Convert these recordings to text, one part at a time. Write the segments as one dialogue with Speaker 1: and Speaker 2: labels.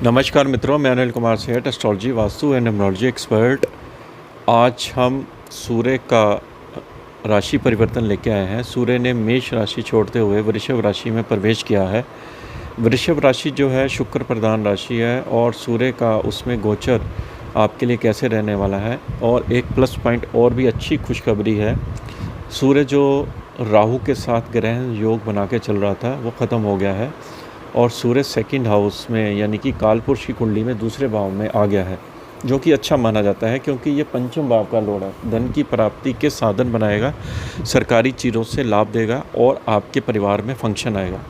Speaker 1: नमस्कार मित्रों, मैं अनिल कुमार सेठ, astrology, vastu and numerology expert. आज हम सूर्य का राशि परिवर्तन लेके आए हैं। सूर्य ने मेष राशि छोड़ते हुए वृषभ राशि में प्रवेश किया है। वृषभ राशि जो है शुक्र प्रधान राशि है और सूर्य का उसमें गोचर आपके लिए कैसे रहने वाला है। और एक प्लस पॉइंट और भी अच्छी खुशखबरी है, सूर्य जो राहु के साथ ग्रहण योग बना के चल रहा था वो ख़त्म हो गया है और सूर्य सेकंड हाउस में यानी कि कालपुरुष की कुंडली में दूसरे भाव में आ गया है, जो कि अच्छा माना जाता है क्योंकि ये पंचम भाव का लॉर्ड है। धन की प्राप्ति के साधन बनाएगा, सरकारी चीज़ों से लाभ देगा और आपके परिवार में फंक्शन आएगा।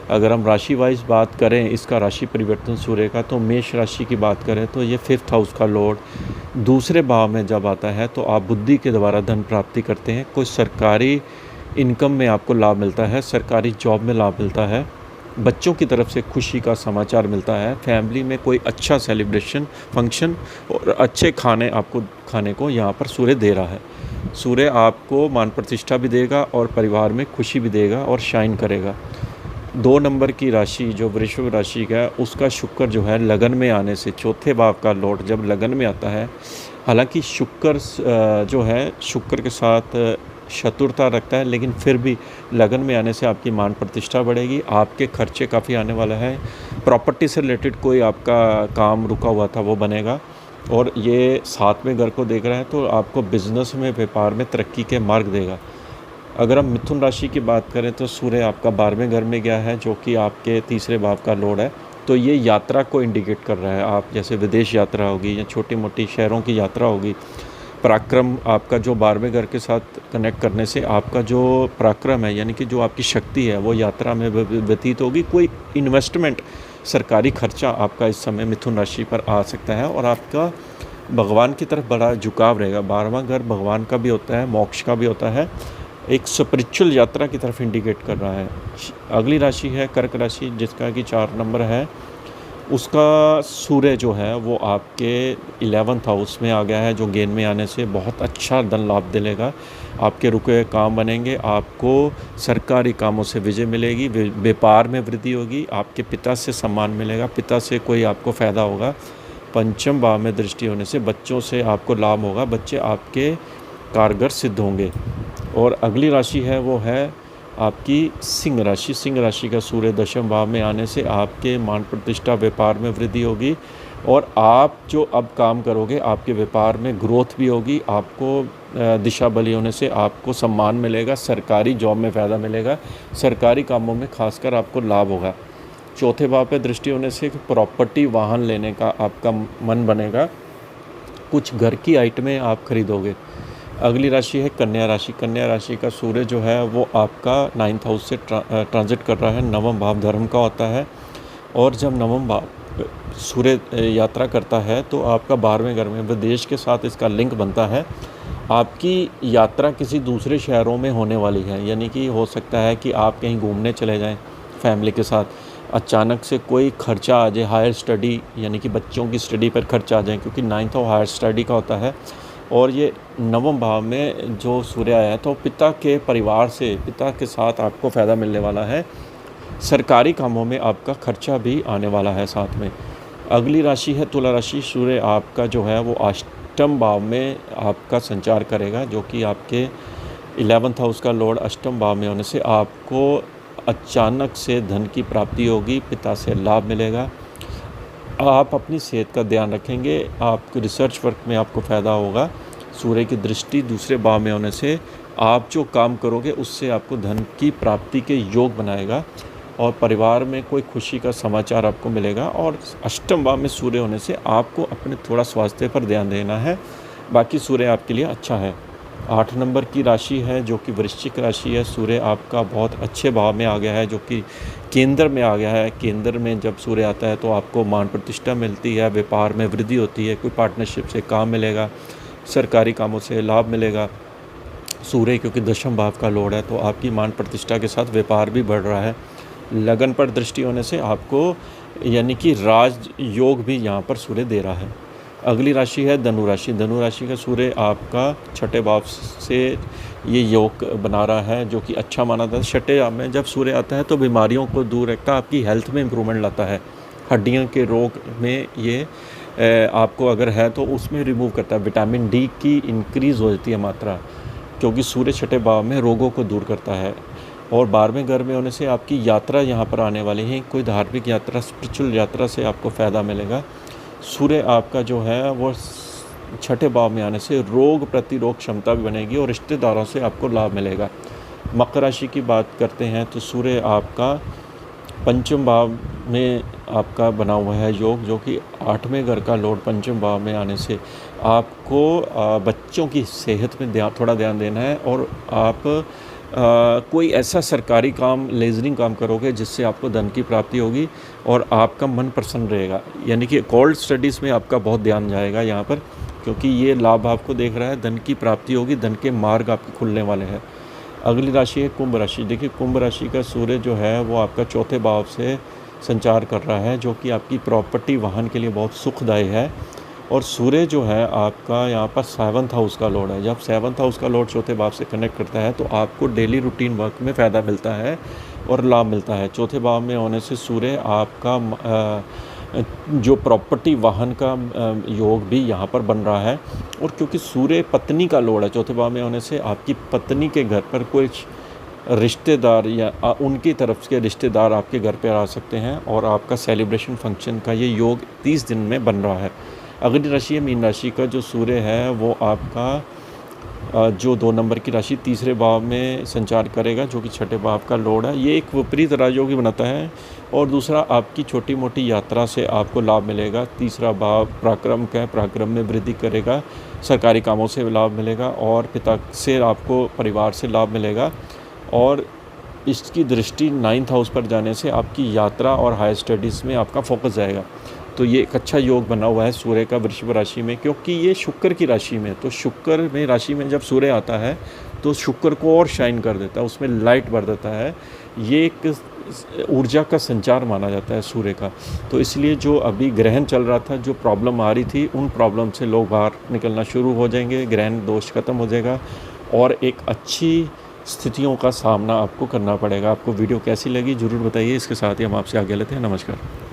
Speaker 1: अगर हम राशि वाइज बात करें इसका राशि परिवर्तन सूर्य का, तो मेष राशि की बात करें तो ये 5th हाउस का लॉर्ड दूसरे भाव में जब आता है तो आप बुद्धि के द्वारा धन प्राप्ति करते हैं। कोई सरकारी इनकम में आपको लाभ मिलता है, सरकारी जॉब में लाभ मिलता है, बच्चों की तरफ से खुशी का समाचार मिलता है, फैमिली में कोई अच्छा सेलिब्रेशन फंक्शन और अच्छे खाने आपको खाने को यहाँ पर सूर्य दे रहा है। सूर्य आपको मान प्रतिष्ठा भी देगा और परिवार में खुशी भी देगा और शाइन करेगा। 2 नंबर की राशि जो वृषभ राशि का है उसका शुक्र जो है लगन में आने से, चौथे भाव का लॉर्ड जब लगन में आता है, हालांकि शुक्र जो है शुक्र के साथ शत्रुता रखता है, लेकिन फिर भी लगन में आने से आपकी मान प्रतिष्ठा बढ़ेगी, आपके खर्चे काफ़ी आने वाला है, प्रॉपर्टी से रिलेटेड कोई आपका काम रुका हुआ था वो बनेगा और ये 7वें घर को देख रहा है तो आपको बिजनेस में, व्यापार में तरक्की के मार्ग देगा। अगर हम मिथुन राशि की बात करें तो सूर्य आपका 12वें घर में गया है जो कि आपके तीसरे भाव का लॉर्ड है, तो ये यात्रा को इंडिकेट कर रहा है। आप जैसे विदेश यात्रा होगी या छोटी मोटी शहरों की यात्रा होगी, पराक्रम आपका जो 12वें घर के साथ कनेक्ट करने से आपका जो पराक्रम है यानी कि जो आपकी शक्ति है वो यात्रा में व्यतीत होगी। कोई इन्वेस्टमेंट, सरकारी खर्चा आपका इस समय मिथुन राशि पर आ सकता है और आपका भगवान की तरफ बड़ा झुकाव रहेगा। 12वां घर भगवान का भी होता है, मोक्ष का भी होता है, एक स्पिरिचुअल यात्रा की तरफ इंडिकेट कर रहा है। अगली राशि है कर्क राशि जिसका कि 4 नंबर है। उसका सूर्य जो है वो आपके 11th हाउस में आ गया है, जो गेन में आने से बहुत अच्छा धन लाभ दिलेगा। आपके रुके हुए काम बनेंगे, आपको सरकारी कामों से विजय मिलेगी, व्यापार में वृद्धि होगी, आपके पिता से सम्मान मिलेगा, पिता से कोई आपको फ़ायदा होगा। पंचम भाव में दृष्टि होने से बच्चों से आपको लाभ होगा, बच्चे आपके कारगर सिद्ध होंगे। और अगली राशि है वो है आपकी सिंह राशि। सिंह राशि का सूर्य 10वें भाव में आने से आपके मान प्रतिष्ठा, व्यापार में वृद्धि होगी और आप जो अब काम करोगे आपके व्यापार में ग्रोथ भी होगी। आपको दिशा बली होने से आपको सम्मान मिलेगा, सरकारी जॉब में फ़ायदा मिलेगा, सरकारी कामों में खासकर आपको लाभ होगा। चौथे भाव पे दृष्टि होने से प्रॉपर्टी, वाहन लेने का आपका मन बनेगा, कुछ घर की आइटमें आप खरीदोगे। अगली राशि है कन्या राशि। कन्या राशि का सूर्य जो है वो आपका 9th हाउस से ट्रांजिट कर रहा है। 9वां भाव धर्म का होता है और जब 9वां भाव सूर्य यात्रा करता है तो आपका 12वें घर में विदेश के साथ इसका लिंक बनता है। आपकी यात्रा किसी दूसरे शहरों में होने वाली है, यानी कि हो सकता है कि आप कहीं घूमने चले जाएं फैमिली के साथ, अचानक से कोई खर्चा आ जाए, हायर स्टडी यानी कि बच्चों की स्टडी पर खर्चा आ जाए, क्योंकि 9th हाउस हायर स्टडी का होता है। और ये 9वें भाव में जो सूर्य आया है तो पिता के परिवार से, पिता के साथ आपको फ़ायदा मिलने वाला है, सरकारी कामों में आपका खर्चा भी आने वाला है साथ में। अगली राशि है तुला राशि। सूर्य आपका जो है वो 8वें भाव में आपका संचार करेगा, जो कि आपके 11th हाउस का लॉर्ड 8वें भाव में होने से आपको अचानक से धन की प्राप्ति होगी, पिता से लाभ मिलेगा, आप अपनी सेहत का ध्यान रखेंगे, आपके रिसर्च वर्क में आपको फ़ायदा होगा। सूर्य की दृष्टि दूसरे भाव में होने से आप जो काम करोगे उससे आपको धन की प्राप्ति के योग बनाएगा और परिवार में कोई खुशी का समाचार आपको मिलेगा। और 8वें भाव में सूर्य होने से आपको अपने थोड़ा स्वास्थ्य पर ध्यान देना है, बाकी सूर्य आपके लिए अच्छा है। 8 नंबर की राशि है जो कि वृश्चिक राशि है। सूर्य आपका बहुत अच्छे भाव में आ गया है, जो कि केंद्र में आ गया है। केंद्र में जब सूर्य आता है तो आपको मान प्रतिष्ठा मिलती है, व्यापार में वृद्धि होती है, कोई पार्टनरशिप से काम मिलेगा, सरकारी कामों से लाभ मिलेगा। सूर्य क्योंकि 10वें भाव का लॉर्ड है तो आपकी मान प्रतिष्ठा के साथ व्यापार भी बढ़ रहा है। लगन पर दृष्टि होने से आपको यानी कि राज योग भी यहाँ पर सूर्य दे रहा है। अगली राशि है धनु राशि। धनु राशि का सूर्य आपका 6ठे भाव से ये योग बना रहा है, जो कि अच्छा माना था। 6ठे भाव में जब सूर्य आता है तो बीमारियों को दूर रखता है, आपकी हेल्थ में इम्प्रूवमेंट लाता है। हड्डियों के रोग में ये आपको अगर है तो उसमें रिमूव करता है। विटामिन डी की इंक्रीज़ हो जाती है मात्रा, क्योंकि सूर्य छठे भाव में रोगों को दूर करता है। और 12वें घर में होने से आपकी यात्रा यहाँ पर आने वाली है, कोई धार्मिक यात्रा, स्पिरिचुअल यात्रा से आपको फ़ायदा मिलेगा। सूर्य आपका जो है वो छठे भाव में आने से रोग प्रतिरोध क्षमता भी बनेगी और रिश्तेदारों से आपको लाभ मिलेगा। मकर राशि की बात करते हैं तो सूर्य आपका पंचम भाव में आपका बना हुआ है योग, जो कि 8वें घर का लॉर्ड पंचम भाव में आने से आपको बच्चों की सेहत में थोड़ा ध्यान देना है। और आप कोई ऐसा सरकारी काम, लेज़रिंग काम करोगे जिससे आपको धन की प्राप्ति होगी और आपका मन प्रसन्न रहेगा। यानी कि कोल्ड स्टडीज़ में आपका बहुत ध्यान जाएगा यहाँ पर, क्योंकि ये लाभ आपको देख रहा है, धन की प्राप्ति होगी, धन के मार्ग आपके खुलने वाले हैं। अगली राशि है कुंभ राशि। देखिए, कुंभ राशि का सूर्य जो है वो आपका चौथे भाव से संचार कर रहा है, जो कि आपकी प्रॉपर्टी, वाहन के लिए बहुत सुखदायी है। और सूर्य जो है आपका यहाँ पर 7th हाउस का लॉर्ड है। जब 7th हाउस का लॉर्ड चौथे भाव से कनेक्ट करता है तो आपको डेली रूटीन वर्क में फ़ायदा मिलता है और लाभ मिलता है। चौथे भाव में होने से सूर्य आपका जो प्रॉपर्टी, वाहन का योग भी यहाँ पर बन रहा है। और क्योंकि सूर्य पत्नी का लॉर्ड है, चौथे भाव में होने से आपकी पत्नी के घर पर कुछ रिश्तेदार या उनकी तरफ के रिश्तेदार आपके घर पर आ सकते हैं और आपका सेलिब्रेशन फंक्शन का ये योग 30 दिन में बन रहा है। अगली राशि है मीन राशि का। जो सूर्य है वो आपका जो 2 नंबर की राशि तीसरे भाव में संचार करेगा, जो कि छठे भाव का लॉर्ड है। ये एक विपरीत राजयोगी बनाता है। और दूसरा, आपकी छोटी मोटी यात्रा से आपको लाभ मिलेगा। तीसरा भाव पराक्रम का है, पराक्रम में वृद्धि करेगा, सरकारी कामों से लाभ मिलेगा और पिता से आपको, परिवार से लाभ मिलेगा। और इसकी दृष्टि 9th हाउस पर जाने से आपकी यात्रा और हायर स्टडीज़ में आपका फोकस जाएगा। तो ये एक अच्छा योग बना हुआ है सूर्य का वृषभ राशि में, क्योंकि ये शुक्र की राशि में, तो शुक्र में राशि में जब सूर्य आता है तो शुक्र को और शाइन कर देता है, उसमें लाइट भर देता है। ये एक ऊर्जा का संचार माना जाता है सूर्य का। तो इसलिए जो अभी ग्रहण चल रहा था, जो प्रॉब्लम आ रही थी, उन प्रॉब्लम से लोग बाहर निकलना शुरू हो जाएंगे, ग्रहण दोष खत्म हो जाएगा और एक अच्छी स्थितियों का सामना आपको करना पड़ेगा। आपको वीडियो कैसी लगी ज़रूर बताइए। इसके साथ ही हम आपसे आगे लेते हैं। नमस्कार।